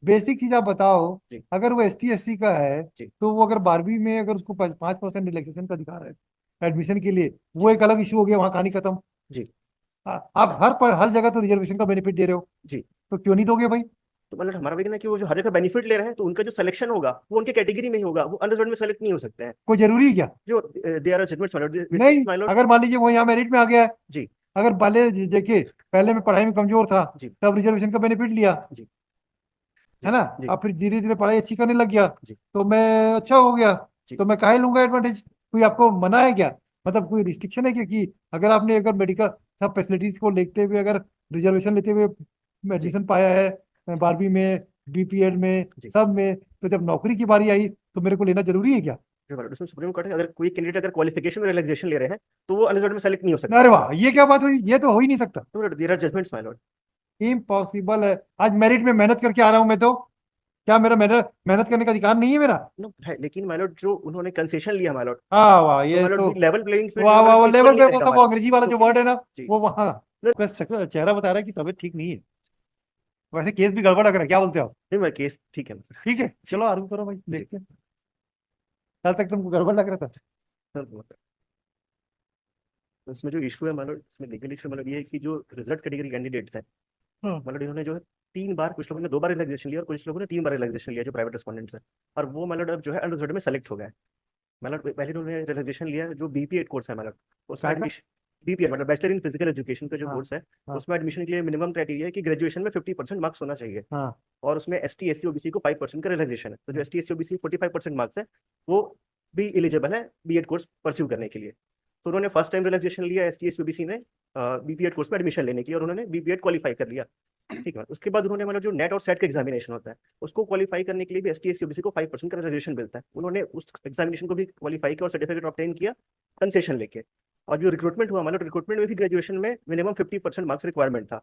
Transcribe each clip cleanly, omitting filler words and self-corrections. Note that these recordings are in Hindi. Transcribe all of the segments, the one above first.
बेसिक चीज आप बताओ। जी अगर वो ST SC का है जी तो वो अगर 12वीं में अगर उसको 5% रिलैक्सेशन का अधिकार है एडमिशन के लिए, वो जी एक अलग इशू हो गया, वहाँ कहानी खत्म। जी आप हर जगह तो रिजर्वेशन का बेनिफिट दे रहे हो, जी। तो क्यों नहीं दोगे भाई? तो मतलब हमारा वही कहना है कि वो जो हर जगह बेनिफिट ले रहे हैं, तो उनका जो सिलेक्शन होगा वो उनके कैटेगरी में ही होगा, वो अनरिजर्व में सेलेक्ट नहीं हो सकते हैं। कोई जरूरी है क्या? जो they are judgments my lord, नहीं, माय लॉर्ड। अगर मान लीजिए वो यहाँ मेरिट में आ गया है, जी अगर पहले देखिए, पहले मैं पढ़ाई में कमजोर था, जी तब रिजर्वेशन का बेनिफिट लिया, जी है जी ना? जी अब फिर धीरे धीरे पढ़ाई अच्छी करने लग गया, जी तो मैं अच्छा हो गया, जी तो मैं काहे लूंगा एडवांटेज? कोई आपको मना है क्या? मतलब कोई रिस्ट्रिक्शन है क्या कि अगर आपने अगर मेडिकल सब फैसिलिटीज को लेते हुए अगर रिजर्वेशन लेते हुए जी एडमिशन पाया है 12वीं में, BPED में, जी। सब में, तो जब नौकरी की बारी आई तो मेरे को लेना जरूरी है क्या? जो माय लॉर्ड, उसमें सुप्रीम कोर्ट है, अगर कोई कैंडिडेट अगर क्वालिफिकेशन में रिलैक्सेशन ले रहे हैं, तो वो अनरिजर्व में सेलेक्ट नहीं हो सकते अरे हैं। वाह, ये क्या बात हुई? ये तो हो ही नहीं सकता। तो there are judgments my lord. Impossible है। आज मेरिट में मेहनत करके आ रहा हूं मैं, तो क्या मेरा मेहनत मेहनत करने का अधिकार नहीं है मेरा? नो है, लेकिन माय लॉर्ड जो उन्होंने कंसेशन लिया माय लॉर्ड, हाँ वाह, तो ये माय लॉर्ड तो लेवल प्लेइंग फील्ड वाह यहाँ वाह, पर वो इक्वल लेवल नहीं पे वो रहेगा सब माय वो लॉर्ड। अंग्रेजी वाला जो क्योंकि वर्ड है ना, जी वो वहाँ चेहरा बता रहा है कि तबीयत ठीक नहीं है। वैसे केस भी गड़बड़ लग रहा है, क्या बोलते हो आप? नहीं, मैं केस ठीक है सर। ठीक है, जी चलो आर्गू करो भाई, जी देखते हैं। कल तक तुमको गड़बड़ लग रहा था। सर। तो इसमें जो इशू है मतलब, इसमें लीगल इशू मतलब ये है कि जो रिजर्व कैटेगरी कैंडिडेट्स हैं, हाँ। मतलब इन्होंने जो है 3 बार, कुछ लोगों ने 2 बार रिलैक्सेशन लिया और कुछ लोगों ने 3 बार रिलैक्सेशन लिया जो प्राइवेट रेस्पोंडेंट्स है। और वो मतलब अब जो है अनरिजर्व में सेलेक्ट हो गए। मतलब पहले इन्होंने रिलैक्सेशन लिया जो BPEड कोर्स है, मतलब उसमें काय का? एडमिशन, BPEड मतलब बैचलर इन फिजिकल एजुकेशन का जो हाँ कोर्स है, हाँ उसमें एडमिशन के लिए मिनिमम क्राइटेरिया है कि ग्रेजुएशन में 50% मार्क्स होना चाहिए। हाँ। और उसमें ST SC OBC को 5% का रिलैक्सेशन है, तो जो ST SC OBC 45% मार्क्स है, वो भी एलिजिबल है B.Ed कोर्स परस्यू करने के लिए। तो उन्होंने फर्स्ट टाइम रिलैक्सेशन लिया ST SC OBC ने BPEड कोर्स में एडमिशन लेने के लिए, और उन्होंने BPEड क्वालिफाई कर लिया। ठीक है, उसके बाद उन्होंने मतलब जो नेट और सेट का एग्जामिनेशन होता है, उसको क्वालिफाई करने के लिए भी ST SC OBC को 5% का रिजर्वेशन मिलता है। उन्होंने उस एग्जामिनेशन को भी क्वालिफाई किया और सर्टिफिकेट ऑब्टेन किया कंसेशन लेके। और जो रिक्रूटमेंट हुआ, मतलब रिक्रूटमेंट में भी ग्रेजुएशन में मिनिमम 50% मार्क्स रिक्वायरमेंट था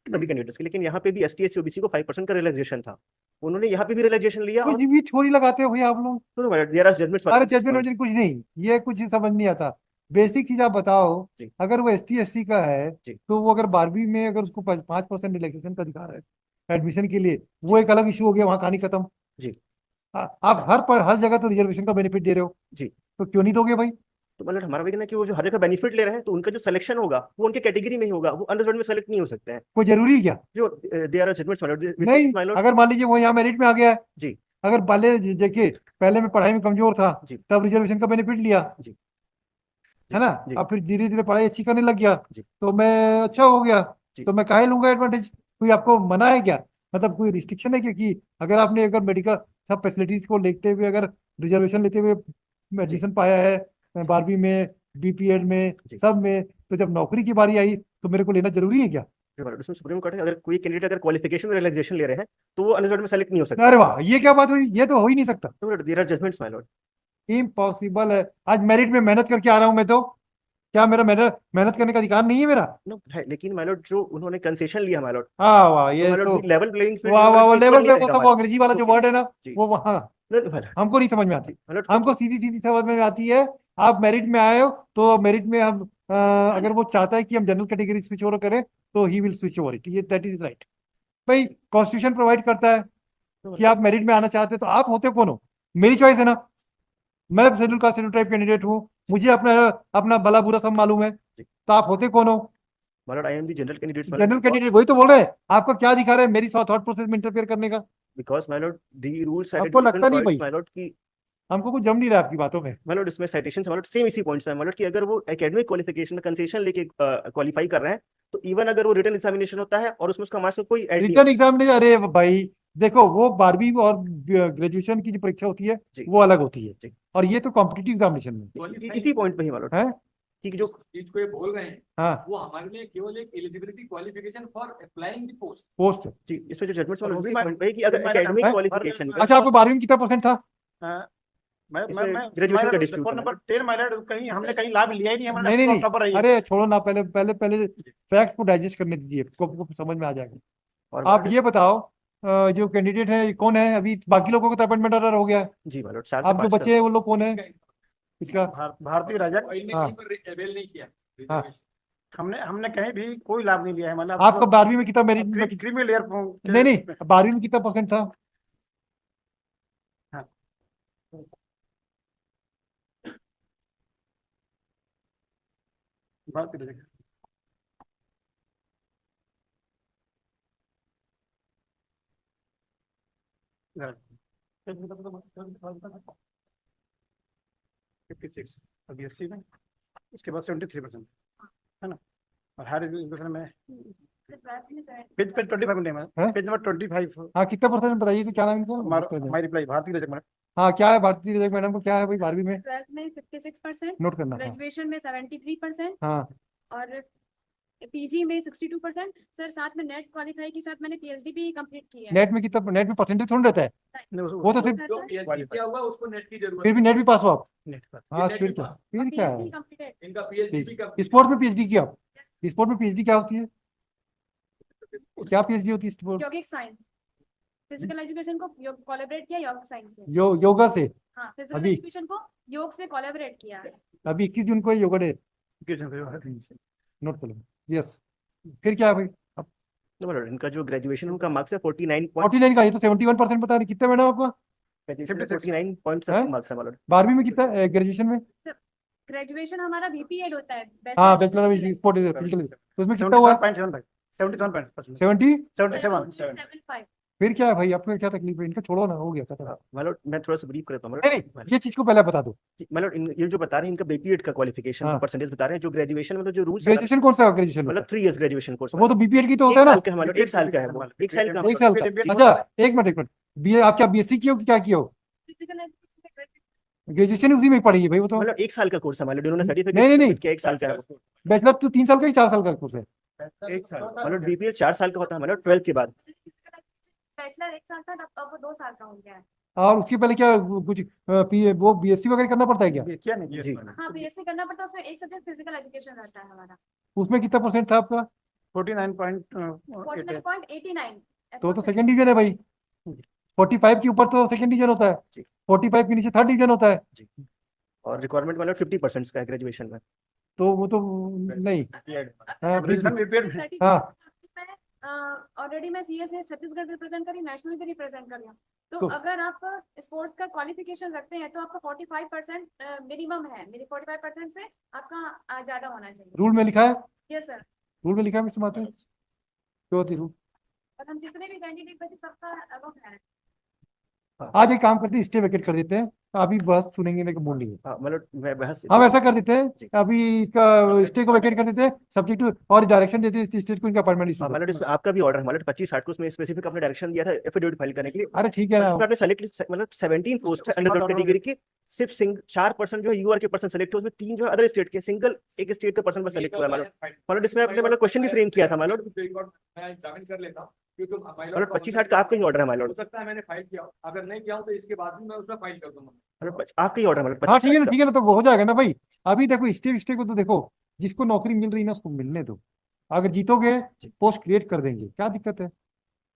सभी कैंडिडेट्स के, लेकिन यहाँ पे भी ST SC OBC को 5% का रिलैक्सेशन था। उन्होंने यहाँ पे भी रिलैक्सेशन लिया कुछ और भी छोरी लगाते हो भैया आप लोग। देयर आर जजमेंट्स अरे दिस जजमेंट पॉइंट। वजमेंट कुछ नहीं, ये कुछ समझ नहीं आता। बेसिक चीज आप बताओ। जी अगर वो ST SC का है जी तो वो अगर 12वीं में अगर उसको 5% रिलैक्सेशन का अधिकार है एडमिशन के लिए, वो जी एक अलग इशू हो गया, वहाँ कहानी खत्म। जी आप हर जगह तो रिजर्वेशन का बेनिफिट दे रहे हो, जी। तो क्यों नहीं दोगे भाई? तो मतलब हमारा भी कहना है कि वो जो हर जगह बेनिफिट ले रहे हैं, तो उनका जो सिलेक्शन होगा वो उनके कैटेगरी में ही होगा, वो अनरिजर्व में सेलेक्ट नहीं हो सकते हैं। कोई जरूरी है क्या? जो दे आर जजमेंट्स नहीं, माय लॉर्ड। अगर मान लीजिए वो यहाँ मेरिट में आ गया है, जी अगर पहले देखिए, पहले मैं पढ़ाई में कमजोर था, जी तब रिजर्वेशन का बेनिफिट लिया, जी है जी ना? जी अब फिर धीरे धीरे पढ़ाई अच्छी करने लग गया, जी तो मैं अच्छा हो गया, जी तो मैं काहे लूंगा एडवांटेज? कोई आपको मना है क्या? मतलब कोई रिस्ट्रिक्शन है क्या कि अगर आपने अगर मेडिकल सब फैसिलिटीज को लेते हुए अगर रिजर्वेशन लेते हुए जी एडमिशन पाया है 12वीं में, BPED में, जी। सब में, तो जब नौकरी की बारी आई तो मेरे को लेना जरूरी है क्या? जो माय लॉर्ड, उसमें सुप्रीम कोर्ट है, अगर कोई कैंडिडेट अगर क्वालिफिकेशन में रिलैक्सेशन ले रहे हैं, तो वो अनरिजर्व में सेलेक्ट नहीं हो सकते अरे हैं। वाह, ये क्या बात हुई? ये तो हो ही नहीं सकता। तो there are judgments my lord. Impossible है। आज मेरिट में मेहनत करके आ रहा हूं मैं, तो क्या मेरा मेहनत मेहनत करने का अधिकार नहीं है मेरा? नो है, लेकिन माय लॉर्ड जो उन्होंने कंसेशन लिया माय लॉर्ड, हाँ वाह, तो ये माय तो लॉर्ड लेवल प्लेइंग फील्ड वाह यहाँ वाह, वो पर इक्वल लेवल नहीं पे वो रहेगा सब माय वो लॉर्ड। अंग्रेजी वाला जो क्योंकि वर्ड है ना, जी वो वहाँ नहीं माय लॉर्ड। हमको नहीं समझ में आता। जी माय लॉर्ड हमको क्योंकि सीधी सीधी समझ में आती है। आप मेरिट में आए हो तो मेरिट में हम अगर वो चाहता है कि हम जनरल कैटेगरी स्विच ओवर करें, तो he will switch over it, ये दैट इज राइट। भाई, कॉन्स्टिट्यूशन प्रोवाइड करता है कि आप मेरिट में आना चाहते हो, तो आप होते कौन हो? मेरी चॉइस है ना। मैं schedule caste schedule tribe candidate हूँ, मुझे अपना अपना भला बुरा सब मालूम है, जी तो आप होते कौन हो? My Lord, I am the general candidates my general Lord, candidate, वही तो बोल रहे हैं। आपका क्या अधिकार है मेरी थॉट प्रोसेस में इंटरफेयर करने का? Because my lord the rules cited आपको डिफरेंट लगता नहीं पॉइंट्स भाई? माय लॉर्ड की। हमको कुछ जम नहीं रहा आपकी बातों में। माय लॉर्ड इसमें साइटेशन माय लॉर्ड सेम इसी पॉइंट्स में माय लॉर्ड कि अगर वो एकेडमिक क्वालिफिकेशन में कंसेशन लेके क्वालिफाई कर रहे हैं, तो इवन अगर वो रिटन एग्जामिनेशन होता है और उसमें उसका मार्क्स कोई ऐड नहीं रिटर्न होता। एग्जाम नहीं, अरे भाई देखो, वो 12वीं और ग्रेजुएशन की जो परीक्षा होती है जी वो अलग होती है, जी। और ये तो कॉम्पिटिटिव एग्जामिनेशन में इसी पॉइंट पे ही माय लॉर्ड है। कि जो चीज को ये बोल रहे हैं, हाँ, वो हमारे लिए केवल एक eligibility qualification for applying the post. Post जी इसमें जो जजमेंट्स और वाला वो भी उसी मैं पॉइंट पे है कि वो भी अगर मैं एकेडमिक है। क्वालिफिकेशन में, अच्छा, आपको 12वीं में कितना परसेंट था? मैं इसमें ग्रेजुएशन का माइनर डिस्प्यूट पेपर है नंबर मैडम। 10 माइनर कहीं हमने कहीं लाभ लिया ही नहीं, हमने नहीं नहीं नहीं, टॉपर रही है। अरे छोड़ो ना, पहले पहले पहले फैक्ट्स को डाइजेस्ट करने दीजिए, को समझ में आ जाएगा। और आप मैडम ये बताओ, जो कैंडिडेट है कौन है अभी? बाकी लोगों का तो अपॉइंटमेंट ऑर्डर हो गया है, जी मैडम 4 से आप जो 5 का। बच्चे हैं वो लोग कौन है इसका? भारतीय राजा ऑयल ने हाँ कहीं पर अवेल नहीं किया हाँ। रिजर्वेशन। हमने हमने कहीं भी कोई लाभ नहीं लिया है, मतलब आपका 12वीं में कितना मेरिट? क्रीमी लेयर नहीं के नहीं, उसमें 12वीं में कितना परसेंट था? भारती रजक 56 और BSc में इसके बाद 73% है ना, और हायर एजुकेशन में पेज 25 नेम है, हैं? पेज नंबर 25 हाँ कितना परसेंट बताइए तो, क्या नाम है इनका? My reply Bharti Rajak madam. हाँ क्या है भारती रजक मैडम को, क्या है भाई 12वीं में? 12th में 56%, नोट करना। हाँ ग्रेजुएशन में 73% हाँ और पीजी में 62%। सर साथ में नेट क्वालिफाई के साथ मैंने पीएचडी भी कंप्लीट की है। नेट में कितना, नेट में परसेंटेज थोड़ा रहता है, वो तो सिर्फ जो PhD किया हुआ उसको नेट की जरूरत फिर भी नेट भी पास हो आप। नेट पर हाँ नेट फिर भी क्या, पास। फिर क्या पीएचडी है? कंप्लीटेड। इनका PhD भी complete स्पोर्ट में पीएचडी किया आप? स्पोर्ट में पीएचडी क्या होती है, क्या पीएचडी होती है स्पोर्ट? यौगिक साइंस, फिजिकल एजुकेशन को कोलैबोरेट किया यौगिक साइंस से। योगा से? हाँ, फिजिकल अभी? एजुकेशन को योग से कोलैबोरेट किया है। अभी 21 जून को है योगा डे, नोट कर लो। यस, फिर क्या है भाई? No, my lord, इनका जो ग्रेजुएशन उनका मार्क्स है 49 49 का, ये तो 71% बता रहे, कितने मैडम आपका? 49 पॉइंट हैं? मार्क्स है my lord। 12वीं में कितना, ग्रेजुएशन में? ग्रेजुएशन हमारा बीपीएड होता है, हाँ बैचलर ऑफ स्पोर्ट फिजिकल, तो उसमें कितना हुआ? 77.7%, 70? 77 75। फिर क्या है भाई, आपको क्या तकलीफ है? इनका छोड़ो ना, हो गया खत्म। my lord, मैं थोड़ा सा ब्रीफ करता हूँ नहीं नहीं, ये चीज को पहले बता दो। my lord, ये जो बता रहे हैं इनका बीपीएड का क्वालिफिकेशन हाँ। परसेंटेज बता रहे हैं, जो ग्रेजुएशन में तो जो रूल्स ग्रेजुएशन कौन सा ग्रेजुएशन मतलब 3 इयर्स ग्रेजुएशन कोर्स वो तो बीपीएड की तो होता है ना, एक साल का है वो, एक साल का एक साल का। अच्छा एक मिनट, बी आप क्या बीएससी की हो कि क्या की हो? फिजिकल एजुकेशन ग्रेजुएशन उसी में पड़ी है भाई वो तो। मतलब एक साल का कोर्स है मतलब इन्होंने सर्टिफिकेट नहीं। किया एक साल का है वो। बैचलर तो 3 साल का ही 4 साल का कोर्स है? एक साल मतलब बीपीएड 4 साल का होता है मतलब 12th के बाद। बैचलर 1 साल था, अब वो 2 साल का हो गया है। और उसके पहले क्या कुछ वो बीएससी वगैरह करना पड़ता है क्या? क्या नहीं जी। हाँ, बीएससी करना पड़ता है, उसमें एक सब्जेक्ट फिजिकल एजुकेशन रहता है हमारा। उसमें कितना परसेंट था आपका? 49.88 49.89। तो सेकंड डिवीजन है भाई, 45 के ऊपर तो सेकंड डिवीजन होता है, जी। 45 के नीचे थर्ड डिवीजन होता है, और रिक्वायरमेंट मतलब 50% का है ग्रेजुएशन में। तो वो तो नहीं। हाँ, ग्रेजुएशन बीपीएड में हाँ। ऑलरेडी मैं सीएसए छत्तीसगढ़ रिप्रेजेंट करी, नेशनल भी रिप्रेजेंट कर रही हूँ। तो तो- अगर आप स्पोर्ट्स का क्वालिफिकेशन रखते हैं तो आपका 45% मिनिमम है। मेरी 45% से आपका ज्यादा होना चाहिए। रूल में लिखा है, यस सर। रूल में लिखा है मिस्टर माथुर, क्यों होती रूल? और हम जितने भी कैंडिडेट बचे सबका अबव है। आज एक काम करते हैं, स्टे वेकेट कर देते हैं, अभी बहस सुनेंगे मेरे को बोल रही है। हाँ मतलब मैं बहस हम ऐसा कर देते जी। हैं, अभी इसका स्टे को वेकेट कर देते हैं, सब्जेक्ट और डायरेक्शन देते हैं स्टेट को, इनका अपॉइंटमेंट इशू। मतलब इसमें आपका भी ऑर्डर है मतलब 25-60 को उसमें स्पेसिफिक आपने डायरेक्शन दिया था एफिडेविट फाइल करने के लिए। अरे ठीक है ना, उसमें आपने सेलेक्ट मतलब 17 पोस्ट है अंडर कैटेगरी की, सिर्फ 4% जो है यूआर के पर्सन सेलेक्ट हुए, उसमें 3 जो है अदर स्टेट के, सिंगल एक स्टेट का पर्सन बस सेलेक्ट हुआ है मतलब इसमें आपने मतलब क्वेश्चन भी फ्रेम किया था मतलब मैं एग्जामिन कर लेता हूँ क्योंकि मतलब 25-60 का आपका ही ऑर्डर है हो मतलब सकता है मैंने फाइल किया हो। अगर नहीं किया हो तो इसके बाद भी मैं उसमें फाइल कर दूंगा। आपका ही ऑर्डर मतलब हाँ ठीक है 25-60 ना, ठीक है ना, तो वो हो जाएगा ना भाई। अभी देखो स्टे को तो देखो, जिसको नौकरी मिल रही है ना उसको मिलने दो, अगर जीतोगे पोस्ट क्रिएट कर देंगे, क्या दिक्कत है?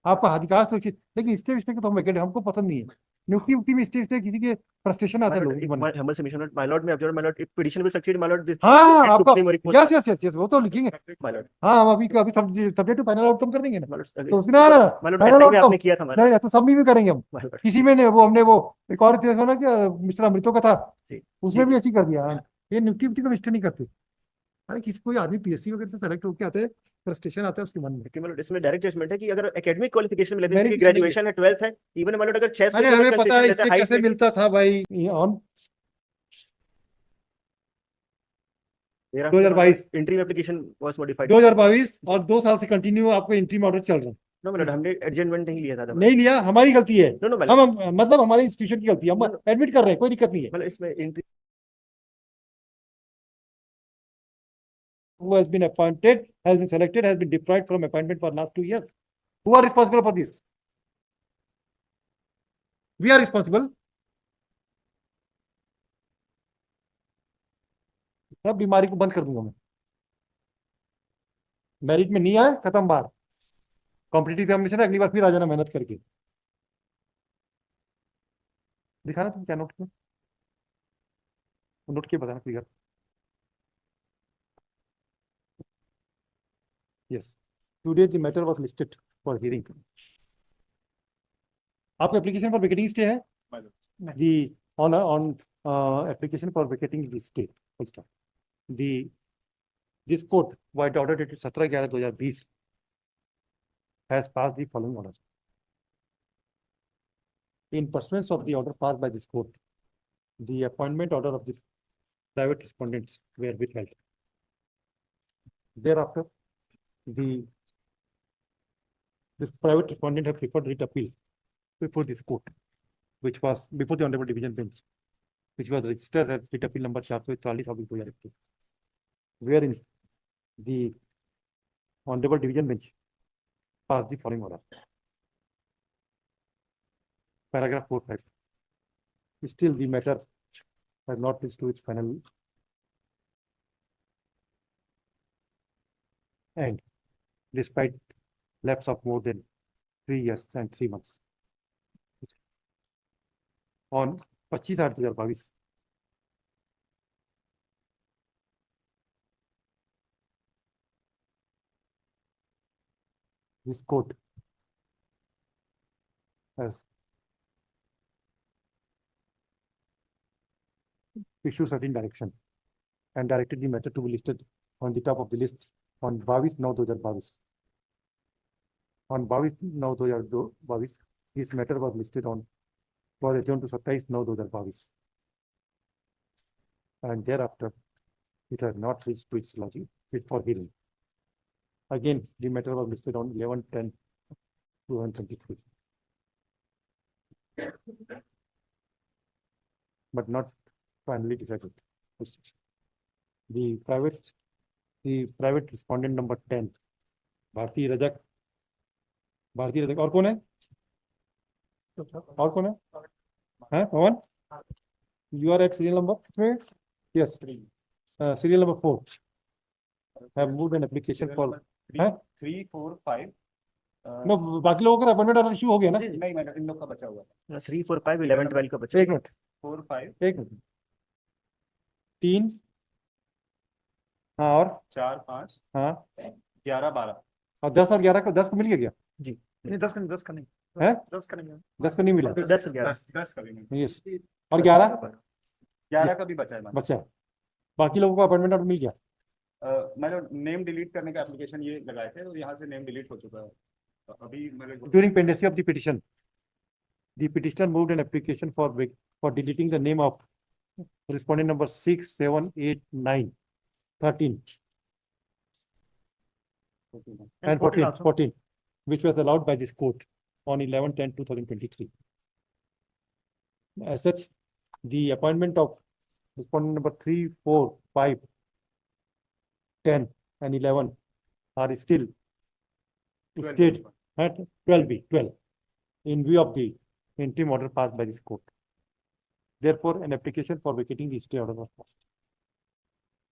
आपका अधिकार सुरक्षित, लेकिन स्टे को तो हम वेकेट हमको पसंद नहीं है। नियुक्ति में स्टे किसी के फ्रस्ट्रेशन आता है लोगों को मन में। humble submission my lord मैं observe my lord if petition will succeed my lord this हाँ आपका, Supreme Court यस वो तो लिखेंगे। my lord हाँ हम अभी सब्जेक्ट टू फाइनल आउटकम कर देंगे ना, my lord तो उसमें ना my lord फाइनल ऐसा ही आउटकम आपने किया था my lord नहीं तो सब में भी करेंगे हम। my lord किसी में ने वो हमने वो एक और केस ना कि मिस्टर अमृतो का था, जी उसमें जी, भी ऐसी कर दिया। ये नियुक्ति को मिस्टेक नहीं करते। अरे किसी कोई आदमी पीएससी वगैरह से सेलेक्ट होकर आते हैं, फ्रस्ट्रेशन आता है उसके मन में। क्योंकि मतलब इसमें डायरेक्ट जजमेंट है कि अगर एकेडमिक क्वालिफिकेशन में लेते हैं Merit कि नहीं है। ग्रेजुएशन है 12th है इवन मतलब अगर चेस अरे हमें पता है इसमें कैसे हाइट मिलता था भाई, on 2022 entry application was modified 2022 और 2 साल से कंटिन्यू आपको इंट्री ऑर्डर चल रहा है। नो मतलब हमने एडजमेंट नहीं लिया था तब नहीं लिया, हमारी गलती है। नो नो हम मतलब हमारे इंस्टीट्यूशन की गलती है, हम No, no. एडमिट कर रहे हैं, कोई दिक्कत नहीं है। मतलब इसमें entry Who has been appointed, has been selected, has been deprived from appointment for last 2 years. Who are responsible for this? We are responsible. सब बीमारी को बंद कर दूंगा मैं। मेरिट में नहीं आए, खत्म बात। कॉम्पिटिटिव एग्जामिनेशन है, अगली बार फिर आ जाना मेहनत करके। दिखाना तुम क्या नोट किया, नोट किया बताना clear. Yes, today the matter was listed for hearing. आपका एप्लीकेशन फॉर वेकेटिंग स्टे है? The on application for vacating the stay, full stop. The This court, by the order dated 17/11/2020, has passed the following order. In pursuance of the order passed by this court, the appointment order of the private respondents were withheld. Thereafter, this private respondent have preferred writ appeal before this court, which was before the Honorable Division Bench, which was registered as writ appeal number 440/2021, wherein the Honorable Division Bench passed the following order. Paragraph 4.5. Still, the matter has not reached to its final end, despite lapse of more than 3 years and 3 months. On 25/8/2022, this court has issued certain direction and directed the matter to be listed on the top of the list on 22/9/2022. On 22/9/2022, this matter was listed on was adjourned to 27/9/2022, and thereafter it has not reached to its lodging for hearing. Again, the matter was listed on 11/10/2023, but not finally decided. The private respondent number 10, Bharti Rajak. और कौन है? और कौन है? हैं, पवन? You are at serial number 3? Yes. Serial number 4. Have moved an application for. 3, 4, 5. No, बाकी लोगों का अपॉइंटमेंट ऑर्डर इशू हो गया ना? नहीं मैडम, इन लोग का बचा हुआ है। 3, 4, 5, 11, 12 का बचा। 1 मिनट, 4, 5, 1 मिनट। 3, हाँ, और 4, 5, हाँ, 11, 12 और 10 और 11 को 10 को मिल गया? नहीं 10 का नहीं, 10 का नहीं है? 10 का नहीं 10 को नहीं मिला। 10, 11। 10 का भी नहीं, यस, और 11 11 का भी बचा है मैडम। बचा है। बाकी लोगों को अपॉइंटमेंट ऑर्डर मिल गया। मैंने नेम डिलीट करने का एप्लीकेशन ये लगाए थे और यहाँ से नेम डिलीट हो चुका है अभी। मैंने During pendency of the petition, the petitioner moved an application for deleting the name of respondent number 6, 7, 8, 9, 13, and 14, which was allowed by this court on 11/10/2023. As such, the appointment of respondent number 3, 4, 5, 10, and 11 are still stayed at 12 in view of the interim order passed by this court. Therefore, an application for vacating the stay order was passed.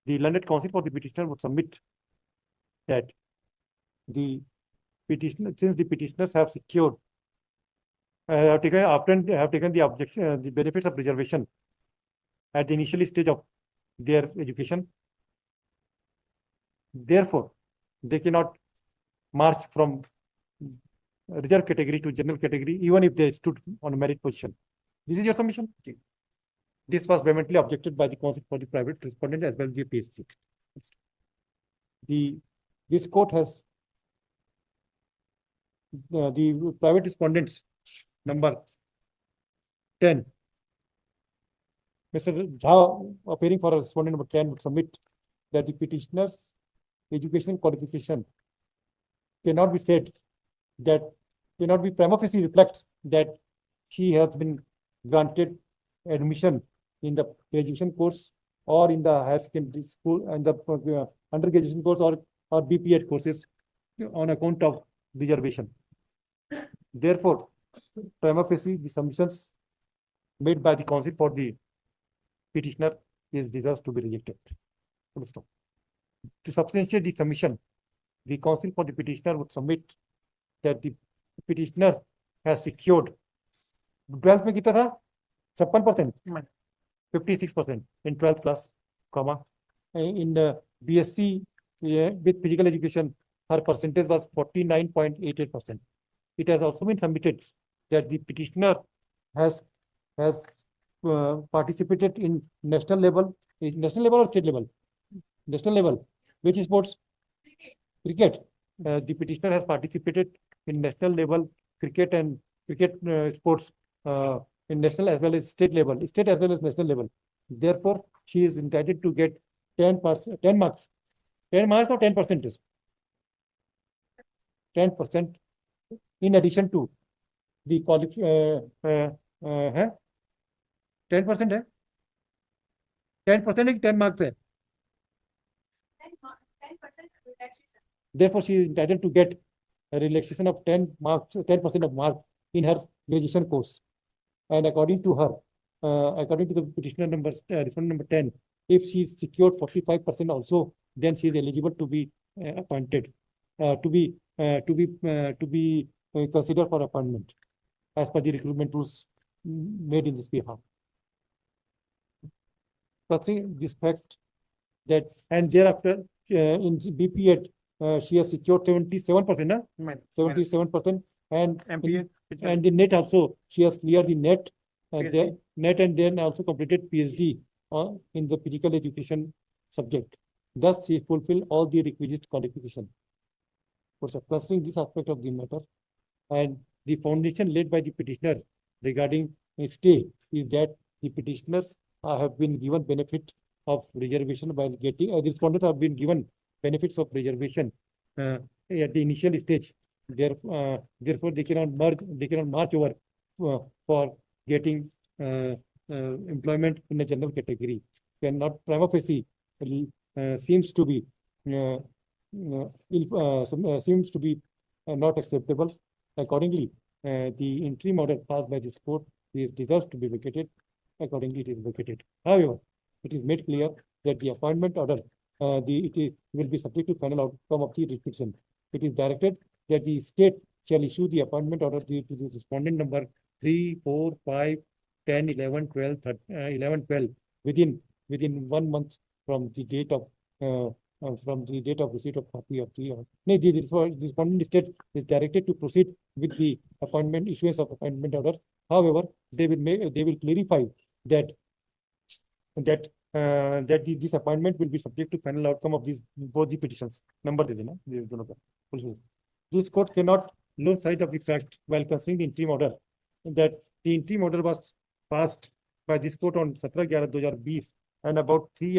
The learned counsel for the petitioner would submit that the petitioner, since the petitioners have secured, have taken the objection, the benefits of reservation at the initial stage of their education, therefore they cannot march from reserve category to general category, even if they stood on a merit position. This is your submission. This was vehemently objected by the counsel for the private respondent as well as the PSC. This court has the private respondents number 10. Mr. Jha, appearing for a respondent number 10, would submit that the petitioner's educational qualification cannot be said that cannot be prima facie reflect that she has been granted admission in the graduation course or in the higher secondary school and the undergraduation course or BPEd courses on account of reservation. Therefore, prima facie the submissions made by the counsel for the petitioner is deserves to be rejected. To substantiate the submission, the counsel for the petitioner would submit that the petitioner has secured 12th में कितना था? 56%, 56% in 12th class, comma in the BSc with physical education, her percentage was 49.88%. It has also been submitted that the petitioner has participated in national level or state level? National level Which sports? Cricket. The petitioner has participated in national level cricket and cricket sports in national as well as state level, state as well as national level. Therefore, she is entitled to get 10 marks, 10 marks or 10%. 10% in addition to the 10% है 10% है 10 marks है. 10% relaxation. Therefore, she is entitled to get a relaxation of 10 marks, 10% of marks in her graduation course. And according to her, according to the petitioner number, respondent number 10, if she is secured 45% also, then she is eligible to be appointed, to be considered for appointment as per the recruitment rules made in this behalf. Considering this fact that, and thereafter in BP8, she has secured 77%, huh? 77%, and MPA, and the net also she has cleared the net, PhD. and then also completed PhD in the physical education subject. Thus, she fulfilled all the requisite qualification. So, considering this aspect of the matter, and the foundation laid by the petitioner regarding a stay is that the petitioners have been given benefit of reservation while getting, the respondents have been given benefits of reservation at the initial stage. Therefore, they cannot march over for getting employment in a general category. Cannot prima facie seems to be not acceptable. Accordingly, the interim order passed by this court is deserves to be vacated. Accordingly, it is vacated. However, it is made clear that the appointment order will be subject to final outcome of the restriction. It is directed that the state shall issue the appointment order to the respondent number 3, 4, 5, 10, 11, 12, 12 within 1 month from the date of receipt of copy of the the respondent state is directed to proceed with the appointment issuance of appointment order. However, they will clarify that this appointment will be subject to final outcome of these both the petitions. Number this court cannot lose sight of the fact while considering the interim order that the interim order was passed by this court on 17/11/2020 and about 3